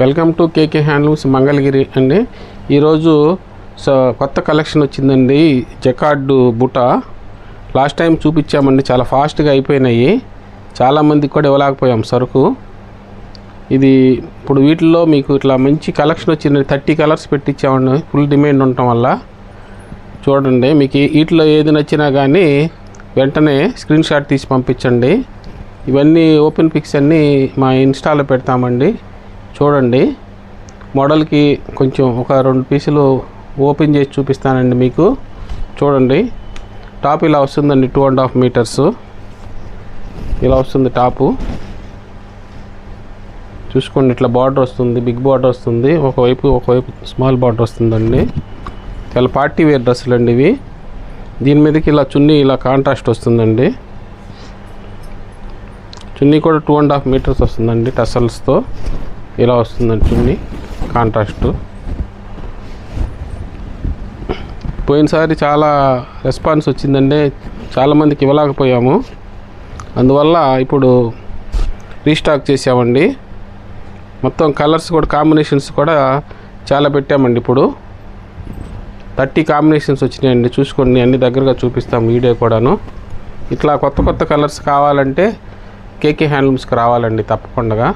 Welcome to KK handlooms Mangalagiri అండి. ఈరోజు కొత్త కలెక్షన్ వచ్చిందండి. జకార్డు బుట్ట లాస్ట్ టైం చూపించామండి, చాలా ఫాస్ట్గా అయిపోయినాయి. చాలామందికి కూడా ఇవ్వలేకపోయాం సరుకు. ఇది ఇప్పుడు వీటిల్లో మీకు ఇట్లా మంచి కలెక్షన్ వచ్చింది. 30 కలర్స్ పెట్టించామండి, ఫుల్ డిమాండ్ ఉండటం వల్ల. చూడండి, మీకు వీటిలో ఏది నచ్చినా కానీ వెంటనే స్క్రీన్ షాట్ తీసి పంపించండి. ఇవన్నీ ఓపెన్ పిక్స్ అన్నీ మా ఇన్స్టాలో పెడతామండి. చూడండి, మోడల్కి కొంచెం ఒక 2 పీసులు ఓపెన్ చేసి చూపిస్తానండి మీకు. చూడండి, టాప్ ఇలా వస్తుందండి, 2.5 మీటర్స్ ఇలా వస్తుంది టాపు. చూసుకోండి, ఇట్లా బార్డర్ వస్తుంది, బిగ్ బార్డర్ వస్తుంది. ఒకవైపు స్మాల్ బార్డర్ వస్తుందండి. చాలా పార్టీ వేర్ డ్రెస్సులు అండి ఇవి. దీని మీదకి ఇలా చున్నీ ఇలా కాంట్రాస్ట్ వస్తుందండి. చున్నీ కూడా 2.5 మీటర్స్ వస్తుందండి, టసల్స్తో ఇలా వస్తుందండి చున్నీ కాంట్రాస్ట్. పోయినసారి చాలా రెస్పాన్స్ వచ్చిందండి, చాలామందికి ఇవ్వలేకపోయాము. అందువల్ల ఇప్పుడు రీస్టాక్ చేసామండి. మొత్తం కలర్స్ కూడా కాంబినేషన్స్ కూడా చాలా పెట్టామండి. ఇప్పుడు 30 కాంబినేషన్స్ వచ్చినాయండి. చూసుకోండి, అన్ని దగ్గరగా చూపిస్తాం వీడియో కూడాను. ఇట్లా కొత్త కలర్స్ కావాలంటే కేకే హ్యాండ్లూమ్స్కి రావాలండి తప్పకుండా.